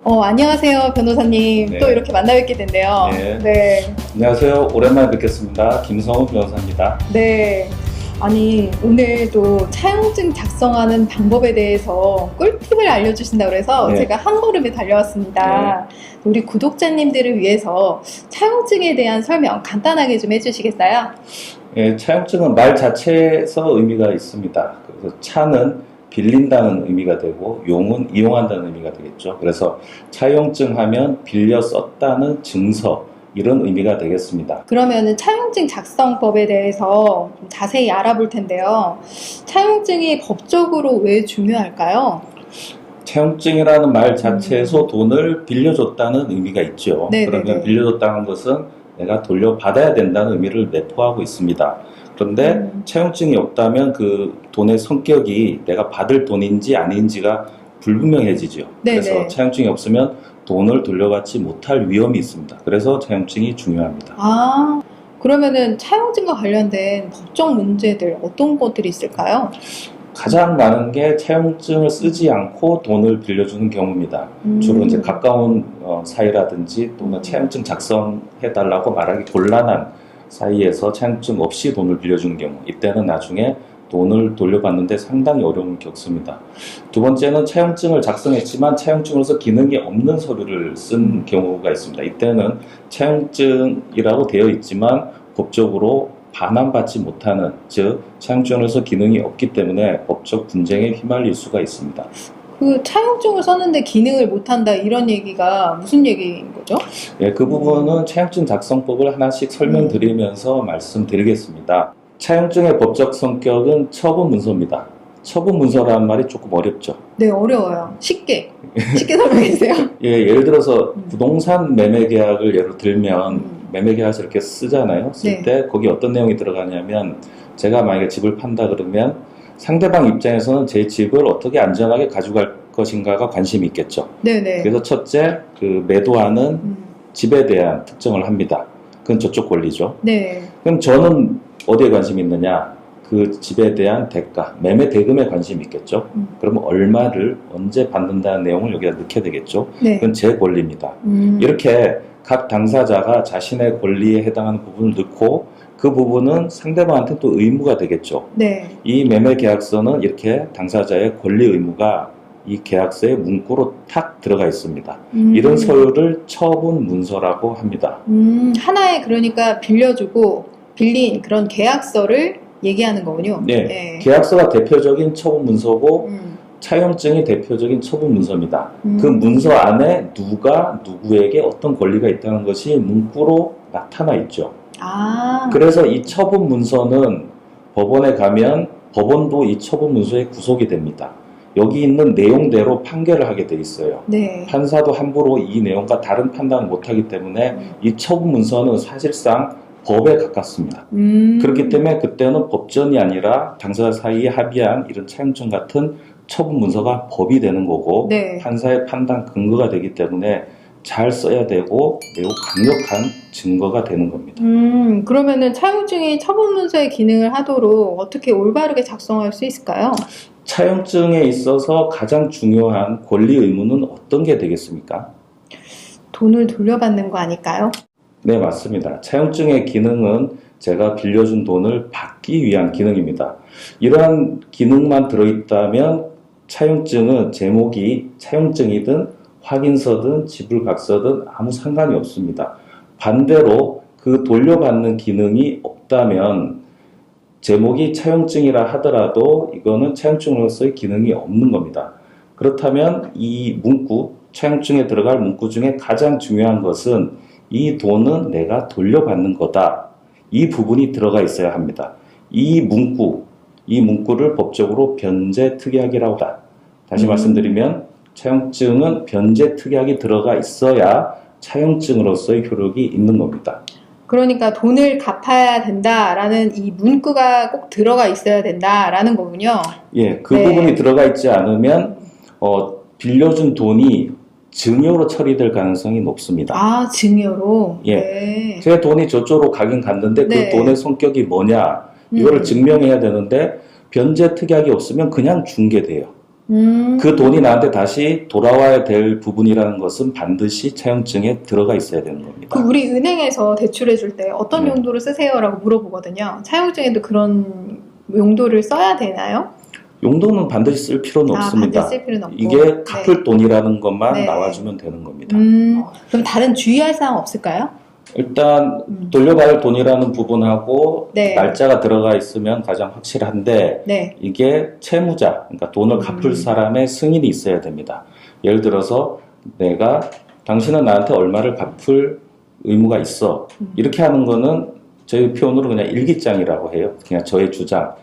안녕하세요, 변호사님. 네. 또 이렇게 만나 뵙게 된대요. 네. 네. 안녕하세요. 오랜만에 뵙겠습니다. 김성우 변호사입니다. 네. 아니, 오늘도 차용증 작성하는 방법에 대해서 꿀팁을 알려주신다고 그래서 네. 제가 한 걸음에 달려왔습니다. 우리 구독자님들을 위해서 차용증에 대한 설명 간단하게 좀 해주시겠어요? 예, 차용증은 말 자체에서 의미가 있습니다. 그래서 차는 빌린다는 의미가 되고 용은 이용한다는 의미가 되겠죠. 그래서 차용증 하면 빌려 썼다는 증서, 이런 의미가 되겠습니다. 그러면은 차용증 작성법에 대해서 좀 자세히 알아볼 텐데요. 차용증이 법적으로 왜 중요할까요? 차용증이라는 말 자체에서 돈을 빌려줬다는 의미가 있죠. 네네네. 그러면 빌려줬다는 것은 내가 돌려받아야 된다는 의미를 내포하고 있습니다. 그런데 차용증이 없다면 그 돈의 성격이 내가 받을 돈인지 아닌지가 불분명해지죠. 네네. 그래서 차용증이 없으면 돈을 돌려받지 못할 위험이 있습니다. 그래서 차용증이 중요합니다. 그러면은 차용증과 관련된 법적 문제들 어떤 것들이 있을까요? 가장 많은 게 차용증을 쓰지 않고 돈을 빌려주는 경우입니다. 주로 이제 가까운 사이라든지 또는 차용증 작성해달라고 말하기 곤란한 사이에서 차용증 없이 돈을 빌려주는 경우, 이때는 나중에 돈을 돌려받는데 상당히 어려움을 겪습니다. 두 번째는 차용증을 작성했지만 차용증으로서 기능이 없는 서류를 쓴 경우가 있습니다. 이때는 차용증이라고 되어 있지만 법적으로 반환받지 못하는, 즉 차용증으로서 기능이 없기 때문에 법적 분쟁에 휘말릴 수가 있습니다. 그 차용증을 썼는데 기능을 못한다 이런 얘기가 무슨 얘기인 거죠? 예, 그 부분은 차용증 작성법을 하나씩 설명드리면서 말씀드리겠습니다. 차용증의 법적 성격은 처분 문서입니다. 처분 문서라는 말이 조금 어렵죠. 네, 어려워요. 쉽게 설명해 주세요. 예, 예를 들어서 부동산 매매 계약을 예로 들면 매매 계약서 이렇게 쓰잖아요. 쓸 때 거기 어떤 내용이 들어가냐면, 제가 만약에 집을 판다 그러면 상대방 입장에서는 제 집을 어떻게 안전하게 가져갈 것인가가 관심이 있겠죠. 네네. 그래서 첫째, 그 매도하는 집에 대한 특정을 합니다. 그건 저쪽 권리죠. 네. 그럼 저는 어디에 관심이 있느냐? 그 집에 대한 대가, 매매 대금에 관심이 있겠죠. 그러면 얼마를 언제 받는다는 내용을 여기다 넣게 되겠죠. 네. 그건 제 권리입니다. 이렇게 각 당사자가 자신의 권리에 해당하는 부분을 넣고 그 부분은 상대방한테 또 의무가 되겠죠. 네. 이 매매 계약서는 이렇게 당사자의 권리 의무가 이 계약서의 문구로 탁 들어가 있습니다. 이런 서류를 처분 문서라고 합니다. 하나의 그러니까 빌려주고 빌린 그런 계약서를 얘기하는 거군요. 네. 네. 계약서가 대표적인 처분 문서고 차용증이 대표적인 처분 문서입니다. 그 문서 안에 누가 누구에게 어떤 권리가 있다는 것이 문구로 나타나 있죠. 그래서 이 처분 문서는 법원에 가면 법원도 이 처분 문서에 구속이 됩니다. 여기 있는 내용대로 판결을 하게 돼 있어요. 네. 판사도 함부로 이 내용과 다른 판단을 못하기 때문에 이 처분 문서는 사실상 법에 가깝습니다. 그렇기 때문에 그때는 법전이 아니라 당사자 사이에 합의한 이런 차용증 같은 처분 문서가 법이 되는 거고, 네. 판사의 판단 근거가 되기 때문에 잘 써야 되고 매우 강력한 증거가 되는 겁니다. 그러면은 차용증이 처분 문서의 기능을 하도록 어떻게 올바르게 작성할 수 있을까요? 차용증에 있어서 가장 중요한 권리 의무는 어떤 게 되겠습니까? 돈을 돌려받는 거 아닐까요? 네, 맞습니다. 차용증의 기능은 제가 빌려준 돈을 받기 위한 기능입니다. 이러한 기능만 들어있다면 차용증은 제목이 차용증이든 확인서든 지불각서든 아무 상관이 없습니다. 반대로 그 돌려받는 기능이 없다면 제목이 차용증이라 하더라도 이거는 차용증으로서의 기능이 없는 겁니다. 그렇다면 이 문구, 차용증에 들어갈 문구 중에 가장 중요한 것은 이 돈은 내가 돌려받는 거다. 이 부분이 들어가 있어야 합니다. 이 문구를 법적으로 변제특약이라고 한다. 다시 말씀드리면 차용증은 변제특약이 들어가 있어야 차용증으로서의 효력이 있는 겁니다. 그러니까 돈을 갚아야 된다라는 이 문구가 꼭 들어가 있어야 된다라는 거군요. 예, 그 부분이 들어가 있지 않으면 빌려준 돈이 증여로 처리될 가능성이 높습니다. 증여로? 예. 네. 제 돈이 저쪽으로 가긴 갔는데 그 돈의 성격이 뭐냐, 이거를 증명해야 되는데 변제특약이 없으면 그냥 준 게 돼요. 그 돈이 나한테 다시 돌아와야 될 부분이라는 것은 반드시 차용증에 들어가 있어야 되는 겁니다. 그 우리 은행에서 대출해 줄 때 어떤 네. 용도로 쓰세요라고 물어보거든요. 차용증에도 그런 용도를 써야 되나요? 용도는 반드시 쓸 필요는 없습니다. 반드시 쓸 필요는 없고. 이게 갚을 돈이라는 것만 네. 나와주면 되는 겁니다. 그럼 다른 주의할 사항 없을까요? 일단 돌려받을 돈이라는 부분하고 네. 날짜가 들어가 있으면 가장 확실한데 네. 이게 채무자, 그러니까 돈을 갚을 사람의 승인이 있어야 됩니다. 예를 들어서 내가 당신은 나한테 얼마를 갚을 의무가 있어. 이렇게 하는 거는 저희 표현으로 그냥 일기장이라고 해요. 그냥 저의 주장.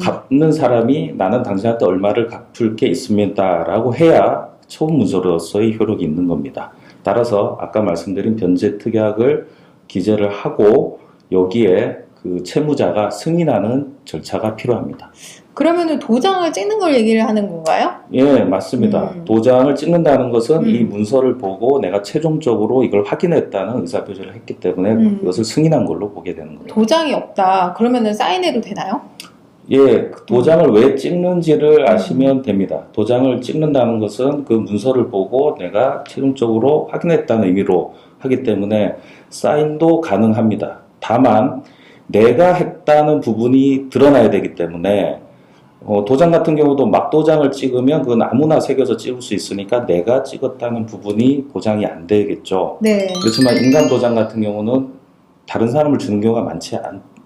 갚는 사람이 나는 당신한테 얼마를 갚을 게 있습니다라고 해야 처분 문서로서의 효력이 있는 겁니다. 따라서 아까 말씀드린 변제 특약을 기재를 하고 여기에 그 채무자가 승인하는 절차가 필요합니다. 그러면은 도장을 찍는 걸 얘기를 하는 건가요? 예, 맞습니다. 도장을 찍는다는 것은 이 문서를 보고 내가 최종적으로 이걸 확인했다는 의사표시를 했기 때문에 그것을 승인한 걸로 보게 되는 겁니다. 도장이 없다. 그러면은 사인해도 되나요? 예, 도장을 왜 찍는지를 아시면 됩니다. 도장을 찍는다는 것은 그 문서를 보고 내가 최종적으로 확인했다는 의미로 하기 때문에 사인도 가능합니다. 다만 내가 했다는 부분이 드러나야 되기 때문에 도장 같은 경우도 막도장을 찍으면 그건 아무나 새겨서 찍을 수 있으니까 내가 찍었다는 부분이 보장이 안 되겠죠. 네. 그렇지만 인감 도장 같은 경우는 다른 사람을 주는 경우가 많지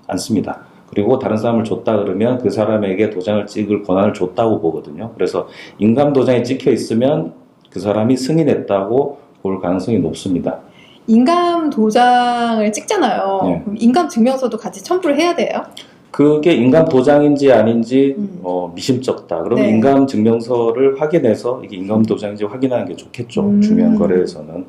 않습니다. 그리고 다른 사람을 줬다 그러면 그 사람에게 도장을 찍을 권한을 줬다고 보거든요. 그래서 인감 도장이 찍혀 있으면 그 사람이 승인했다고 볼 가능성이 높습니다. 인감 도장을 찍잖아요. 네. 그럼 인감 증명서도 같이 첨부를 해야 돼요? 그게 인감 도장인지 아닌지 미심쩍다. 그러면 네. 인감 증명서를 확인해서 이게 인감 도장인지 확인하는 게 좋겠죠. 중요한 거래에서는.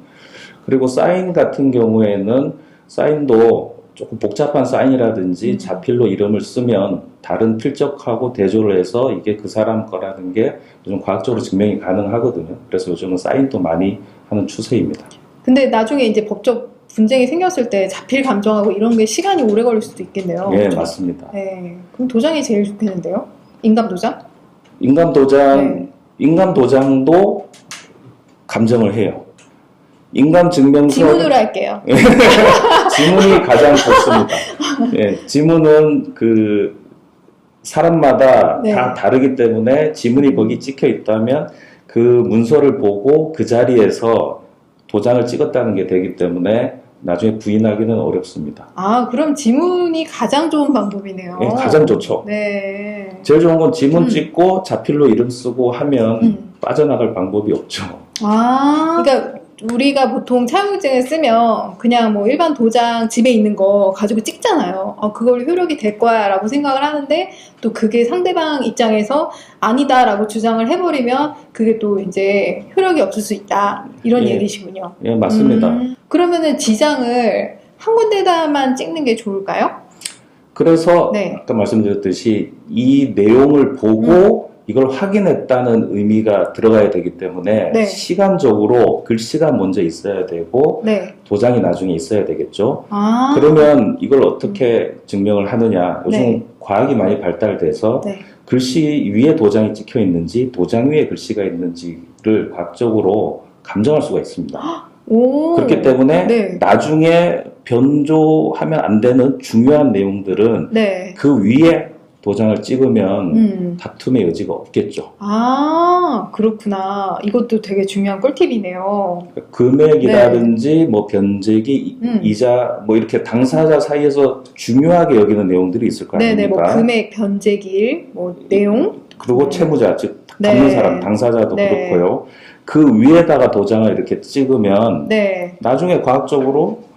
그리고 사인 같은 경우에는 사인도 조금 복잡한 사인이라든지 자필로 이름을 쓰면 다른 필적하고 대조를 해서 이게 그 사람 거라는 게 요즘 과학적으로 증명이 가능하거든요. 그래서 요즘은 사인도 많이 하는 추세입니다. 근데 나중에 이제 법적 분쟁이 생겼을 때 자필 감정하고 이런 게 시간이 오래 걸릴 수도 있겠네요. 예, 그렇죠? 맞습니다. 네. 그럼 도장이 제일 좋겠는데요? 인감 도장? 인감 도장, 네. 인감 도장도 감정을 해요. 인감 증명서 지문으로 할게요. 지문이 가장 좋습니다. 예, 지문은 그 사람마다 네. 다 다르기 때문에 지문이 거기 찍혀 있다면 그 문서를 보고 그 자리에서 도장을 찍었다는 게 되기 때문에 나중에 부인하기는 어렵습니다. 아, 그럼 지문이 가장 좋은 방법이네요. 예, 가장 좋죠. 네. 제일 좋은 건 지문 찍고 자필로 이름 쓰고 하면 빠져나갈 방법이 없죠. 아, 그러니까 우리가 보통 차용증을 쓰면 그냥 뭐 일반 도장 집에 있는 거 가지고 찍잖아요. 그걸 효력이 될 거야 라고 생각을 하는데 또 그게 상대방 입장에서 아니다라고 주장을 해버리면 그게 또 이제 효력이 없을 수 있다. 이런 예. 얘기시군요. 예, 맞습니다. 그러면은 지장을 한 군데다만 찍는 게 좋을까요? 그래서 네. 아까 말씀드렸듯이 이 내용을 보고 이걸 확인했다는 의미가 들어가야 되기 때문에 네. 시간적으로 글씨가 먼저 있어야 되고 네. 도장이 나중에 있어야 되겠죠. 아. 그러면 이걸 어떻게 증명을 하느냐. 요즘 네. 과학이 많이 발달돼서 네. 글씨 위에 도장이 찍혀 있는지 도장 위에 글씨가 있는지를 과학적으로 감정할 수가 있습니다. 오. 그렇기 때문에 네. 나중에 변조하면 안 되는 중요한 내용들은 네. 그 위에 도장을 찍으면 다툼의 여지가 없겠죠. 아, 그렇구나. 이것도 되게 중요한 꿀팁이네요. 금액이라든지 뭐 변제기, 이자 뭐 이렇게 당사자 사이에서 중요하게 여기는 내용들이 있을 거 아닙니까? 네네, 뭐 금액, 변제기일, 뭐 내용. 그리고 네. 채무자, 즉 네. 갚는 사람, 당사자도 네. 그렇고요. 그 위에다가 도장을 이렇게 찍으면 네. 나중에 과학적으로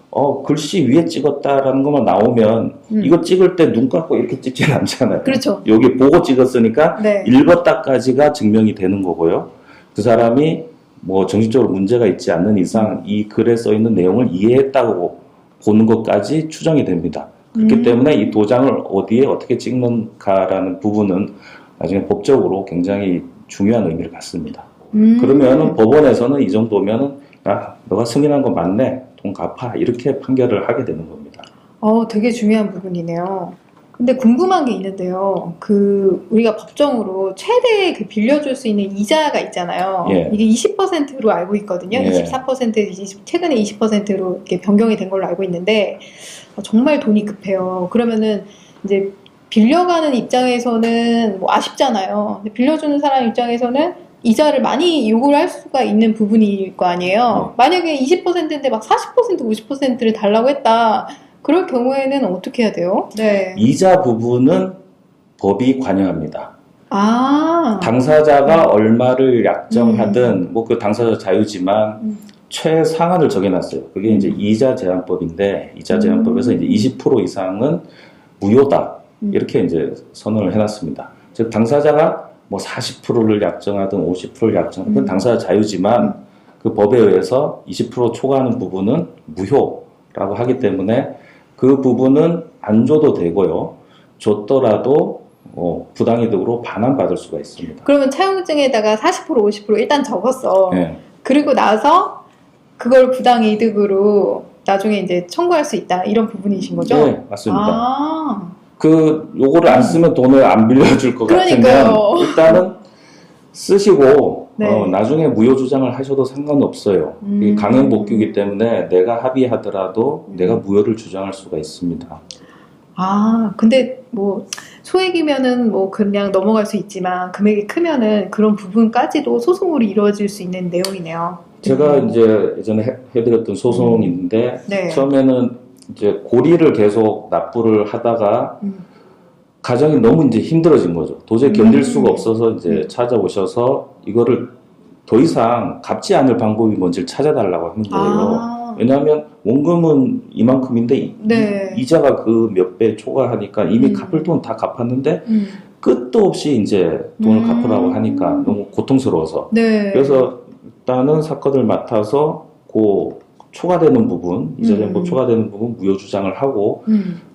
글씨 위에 찍었다라는 것만 나오면 이거 찍을 때 눈 감고 이렇게 찍지는 않잖아요. 그렇죠. 여기 보고 찍었으니까 네. 읽었다까지가 증명이 되는 거고요. 그 사람이 뭐 정신적으로 문제가 있지 않는 이상 이 글에 써 있는 내용을 이해했다고 보는 것까지 추정이 됩니다. 그렇기 때문에 이 도장을 어디에 어떻게 찍는가라는 부분은 나중에 법적으로 굉장히 중요한 의미를 갖습니다. 그러면 법원에서는 이 정도면은 너가 승인한 거 맞네. 돈 갚아. 이렇게 판결을 하게 되는 겁니다. 되게 중요한 부분이네요. 근데 궁금한 게 있는데요. 우리가 법정으로 최대 빌려줄 수 있는 이자가 있잖아요. 예. 이게 20%로 알고 있거든요. 예. 24%, 최근에 20%로 이렇게 변경이 된 걸로 알고 있는데, 정말 돈이 급해요. 그러면은 이제 빌려가는 입장에서는 뭐 아쉽잖아요. 근데 빌려주는 사람 입장에서는 이자를 많이 요구를 할 수가 있는 부분일 거 아니에요. 만약에 20%인데 막 40%, 50%를 달라고 했다. 그럴 경우에는 어떻게 해야 돼요? 네. 이자 부분은 법이 관여합니다. 아. 당사자가 얼마를 약정하든 뭐 그 당사자 자유지만 최상한을 정해놨어요. 그게 이제 이자 제한법인데 이자 제한법에서 이제 20% 이상은 무효다 이렇게 이제 선언을 해놨습니다. 즉 당사자가 뭐 40%를 약정하든 50%를 약정하든 그건 당사자 자유지만 그 법에 의해서 20% 초과하는 부분은 무효라고 하기 때문에 그 부분은 안 줘도 되고요. 줬더라도 부당이득으로 반환받을 수가 있습니다. 그러면 차용증에다가 40%, 50% 일단 적었어. 네. 그리고 나서 그걸 부당이득으로 나중에 이제 청구할 수 있다. 이런 부분이신 거죠? 네, 맞습니다. 아. 요거를 안 쓰면 돈을 안 빌려줄 것 그러니까요. 같으면 일단은 쓰시고 네. 나중에 무효 주장을 하셔도 상관없어요. 이게 강행복규이기 때문에 내가 합의하더라도 내가 무효를 주장할 수가 있습니다. 아, 근데 뭐 소액이면은 뭐 그냥 넘어갈 수 있지만 금액이 크면은 그런 부분까지도 소송으로 이루어질 수 있는 내용이네요. 제가 이제 예전에 해드렸던 소송이 있는데 네. 처음에는 이제 고리를 계속 납부를 하다가 가정이 너무 이제 힘들어진 거죠. 도저히 견딜 수가 없어서 이제 찾아오셔서 이거를 더 이상 갚지 않을 방법이 뭔지를 찾아달라고 하는 거예요. 왜냐하면 원금은 이만큼인데 네. 이자가 그 몇 배 초과하니까 이미 갚을 돈 다 갚았는데 끝도 없이 이제 돈을 갚으라고 하니까 너무 고통스러워서. 네. 그래서 일단은 사건을 맡아서 그 초과되는 부분, 이자 제한법 초과되는 부분 무효 주장을 하고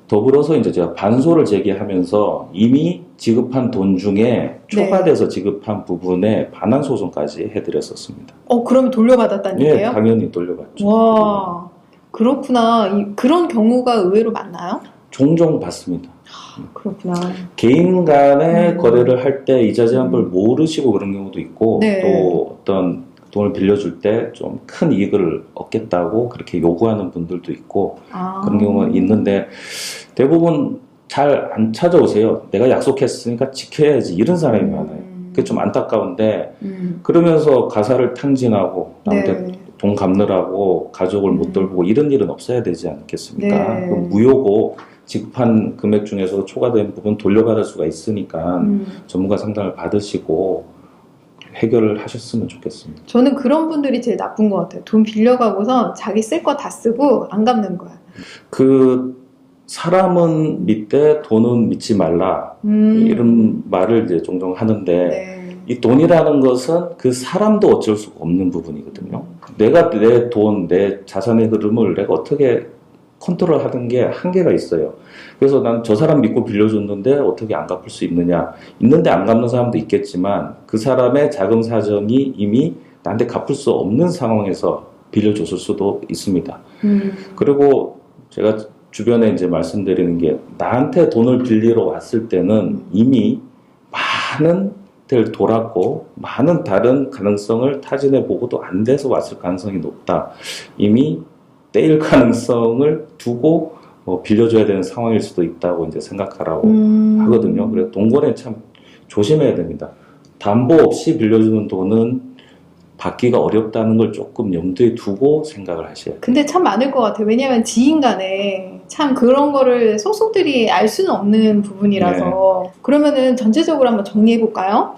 더불어서 이제 제가 반소를 제기하면서 이미 지급한 돈 중에 초과돼서 지급한 부분에 반환 소송까지 해드렸었습니다. 그러면 돌려받았다는 예, 얘기예요? 당연히 돌려받죠. 와, 그렇구나. 그런 경우가 의외로 많나요? 종종 받습니다. 그렇구나. 개인 간의 거래를 할 때 이자 제한법을 모르시고 그런 경우도 있고 네. 또 어떤 돈을 빌려줄 때 좀 큰 이익을 얻겠다고 그렇게 요구하는 분들도 있고 그런 경우가 있는데 대부분 잘 안 찾아오세요. 내가 약속했으니까 지켜야지 이런 사람이 많아요. 그게 좀 안타까운데 그러면서 가사를 탕진하고 남한테 돈 갚느라고 가족을 못 돌보고 이런 일은 없어야 되지 않겠습니까? 네. 무효고 지급한 금액 중에서 초과된 부분 돌려받을 수가 있으니까 전문가 상담을 받으시고 해결을 하셨으면 좋겠습니다. 저는 그런 분들이 제일 나쁜 것 같아요. 돈 빌려가고서 자기 쓸 거 다 쓰고 안 갚는 거야. 사람은 믿되 돈은 믿지 말라 이런 말을 이제 종종 하는데 이 돈이라는 것은 그 사람도 어쩔 수가 없는 부분이거든요. 내가 내 돈, 내 자산의 흐름을 내가 어떻게 컨트롤하는 게 한계가 있어요. 그래서 난 저 사람 믿고 빌려줬는데 어떻게 안 갚을 수 있느냐. 있는데 안 갚는 사람도 있겠지만 그 사람의 자금 사정이 이미 나한테 갚을 수 없는 상황에서 빌려줬을 수도 있습니다. 그리고 제가 주변에 이제 말씀드리는 게 나한테 돈을 빌리러 왔을 때는 이미 많은 데를 돌았고 많은 다른 가능성을 타진해 보고도 안 돼서 왔을 가능성이 높다. 이미 떼일 가능성을 두고 빌려줘야 되는 상황일 수도 있다고 이제 생각하라고 하거든요. 그래서 동거래는 참 조심해야 됩니다. 담보 없이 빌려주는 돈은 받기가 어렵다는 걸 조금 염두에 두고 생각을 하셔야 돼요. 근데 참 많을 것 같아요. 왜냐하면 지인 간에 참 그런 거를 속속들이 알 수는 없는 부분이라서. 그러면은 전체적으로 한번 정리해 볼까요?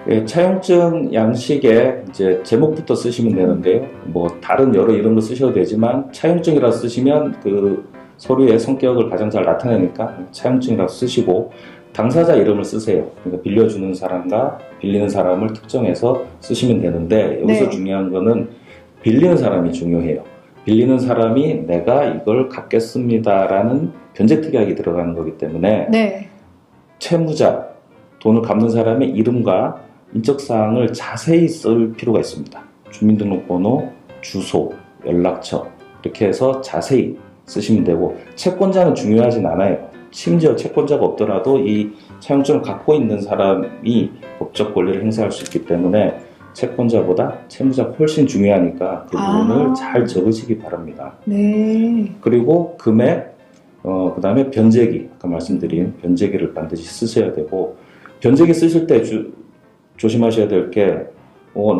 예, 차용증 양식에 이제 제목부터 쓰시면 되는데요. 뭐 다른 여러 이런 거 쓰셔도 되지만 차용증이라 쓰시면 그 서류의 성격을 가장 잘 나타내니까 차용증이라고 쓰시고 당사자 이름을 쓰세요. 그러니까 빌려주는 사람과 빌리는 사람을 특정해서 쓰시면 되는데 여기서 중요한 거는 빌리는 사람이 중요해요. 빌리는 사람이 내가 이걸 갚겠습니다라는 변제특약이 들어가는 거기 때문에 채무자, 돈을 갚는 사람의 이름과 인적사항을 자세히 쓸 필요가 있습니다. 주민등록번호, 주소, 연락처 이렇게 해서 자세히 쓰시면 되고 채권자는 중요하진 않아요. 심지어 채권자가 없더라도 이 차용증을 갖고 있는 사람이 법적 권리를 행사할 수 있기 때문에 채권자보다 채무자가 훨씬 중요하니까 그 부분을 잘 적으시기 바랍니다. 네. 그리고 금액, 그 다음에 변제기, 아까 말씀드린 변제기를 반드시 쓰셔야 되고, 변제기 쓰실 때 조심하셔야 될 게,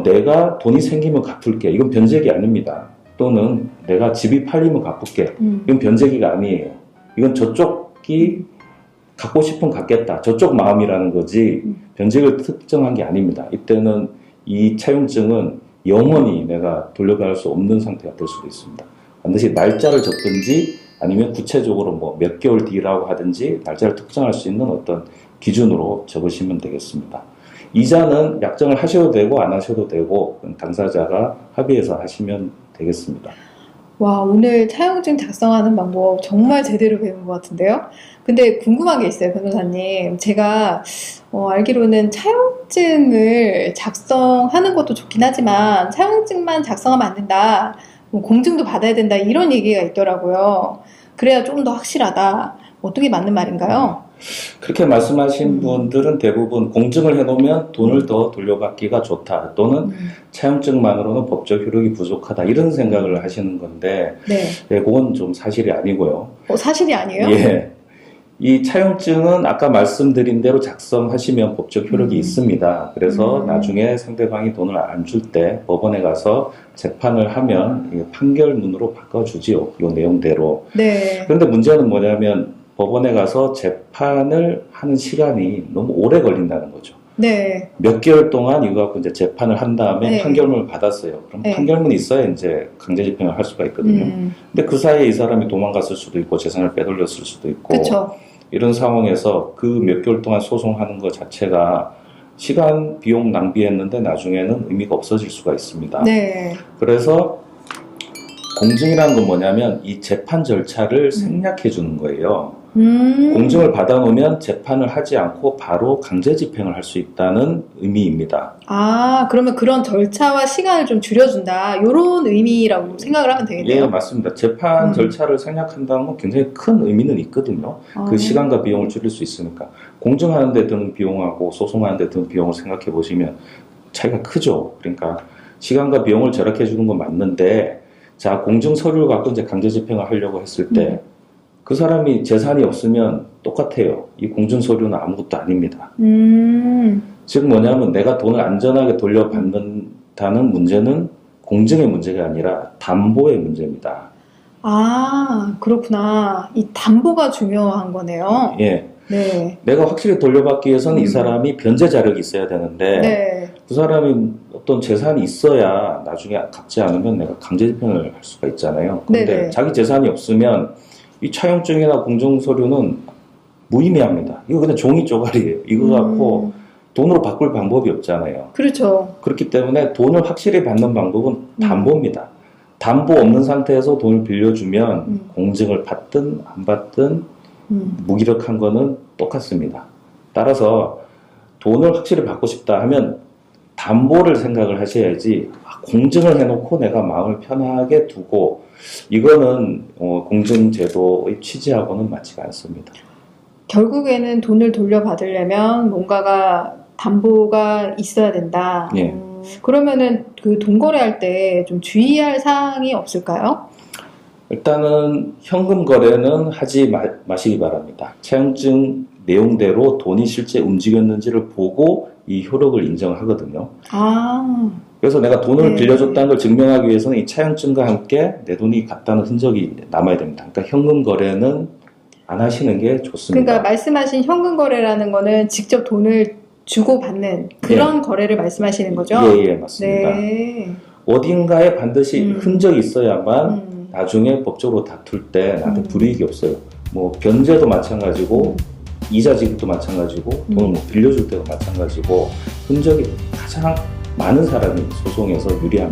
내가 돈이 생기면 갚을게. 이건 변제기 아닙니다. 또는 내가 집이 팔리면 갚을게. 이건 변제기가 아니에요. 이건 저쪽이 갖고 싶으면 갖겠다. 저쪽 마음이라는 거지, 변제기를 특정한 게 아닙니다. 이때는 이 차용증은 영원히 내가 돌려받을 수 없는 상태가 될 수도 있습니다. 반드시 날짜를 적든지 아니면 구체적으로 뭐 몇 개월 뒤라고 하든지 날짜를 특정할 수 있는 어떤 기준으로 적으시면 되겠습니다. 이자는 약정을 하셔도 되고 안 하셔도 되고 당사자가 합의해서 하시면 되겠습니다. 와, 오늘 차용증 작성하는 방법 정말 제대로 배운 것 같은데요? 근데 궁금한 게 있어요, 변호사님. 제가 알기로는 차용증을 작성하는 것도 좋긴 하지만 차용증만 작성하면 안 된다. 뭐 공증도 받아야 된다. 이런 얘기가 있더라고요. 그래야 좀 더 확실하다. 어떻게 맞는 말인가요? 그렇게 말씀하신 분들은 대부분 공증을 해놓으면 돈을 더 돌려받기가 좋다. 또는 차용증만으로는 법적 효력이 부족하다. 이런 생각을 하시는 건데 네. 그건 좀 사실이 아니고요. 사실이 아니에요? 예. 이 차용증은 아까 말씀드린 대로 작성하시면 법적 효력이 있습니다. 그래서 나중에 상대방이 돈을 안 줄 때 법원에 가서 재판을 하면 이게 판결문으로 바꿔주지요. 이 내용대로. 네. 그런데 문제는 뭐냐면 법원에 가서 재판을 하는 시간이 너무 오래 걸린다는 거죠. 네. 몇 개월 동안 이거 갖고 이제 재판을 한 다음에 네. 판결문을 받았어요. 그럼 네. 판결문이 있어야 이제 강제집행을 할 수가 있거든요. 근데 그 사이에 이 사람이 도망갔을 수도 있고 재산을 빼돌렸을 수도 있고 그쵸. 이런 상황에서 그 몇 개월 동안 소송하는 것 자체가 시간, 비용 낭비했는데 나중에는 의미가 없어질 수가 있습니다. 네. 그래서 공증이라는 건 뭐냐면 이 재판 절차를 생략해 주는 거예요. 공증을 받아놓으면 재판을 하지 않고 바로 강제 집행을 할 수 있다는 의미입니다. 아, 그러면 그런 절차와 시간을 좀 줄여준다. 이런 의미라고 생각을 하면 되겠네요. 예, 맞습니다. 재판 절차를 생략한다는 건 굉장히 큰 의미는 있거든요. 그 시간과 비용을 줄일 수 있으니까. 공증하는 데 드는 비용하고 소송하는 데 드는 비용을 생각해 보시면 차이가 크죠. 그러니까 시간과 비용을 절약해 주는 건 맞는데, 자, 공증 서류를 갖고 이제 강제 집행을 하려고 했을 때 그 사람이 재산이 없으면 똑같아요. 이 공증 서류는 아무것도 아닙니다. 즉 뭐냐면 내가 돈을 안전하게 돌려받는다는 문제는 공증의 문제가 아니라 담보의 문제입니다. 아, 그렇구나. 이 담보가 중요한 거네요. 예. 네. 내가 확실히 돌려받기 위해서는 이 사람이 변제 자력이 있어야 되는데 네. 그 사람이 어떤 재산이 있어야 나중에 갚지 않으면 내가 강제 집행을 할 수가 있잖아요. 근데 네네. 자기 재산이 없으면 이 차용증이나 공증 서류는 무의미합니다. 이거 그냥 종이 쪼가리예요. 이거 갖고 돈으로 바꿀 방법이 없잖아요. 그렇죠. 그렇기 때문에 돈을 확실히 받는 방법은 담보입니다. 담보 없는 상태에서 돈을 빌려주면 공증을 받든 안 받든 무기력한 거는 똑같습니다. 따라서 돈을 확실히 받고 싶다 하면 담보를 생각을 하셔야지 공증을 해놓고 내가 마음을 편하게 두고 이거는 공증제도의 취지하고는 맞지가 않습니다. 결국에는 돈을 돌려받으려면 뭔가가 담보가 있어야 된다. 예. 그러면은 그 돈 거래할 때 좀 주의할 사항이 없을까요? 일단은 현금 거래는 하지 마시기 바랍니다. 차용증 내용대로 돈이 실제 움직였는지를 보고 이 효력을 인정하거든요. 아, 그래서 내가 돈을 네. 빌려줬다는 걸 증명하기 위해서는 이 차용증과 함께 내 돈이 갔다는 흔적이 남아야 됩니다. 그러니까 현금 거래는 안 하시는 게 좋습니다. 그러니까 말씀하신 현금 거래라는 거는 직접 돈을 주고 받는 그런 거래를 말씀하시는 거죠? 예, 맞습니다. 네. 어딘가에 반드시 흔적이 있어야만 나중에 법적으로 다툴 때 나한테 불이익이 없어요. 뭐 변제도 마찬가지고 이자 지급도 마찬가지고 돈을 뭐 빌려줄 때도 마찬가지고 흔적이 가장 많은 사람이 소송에서 유리합니다.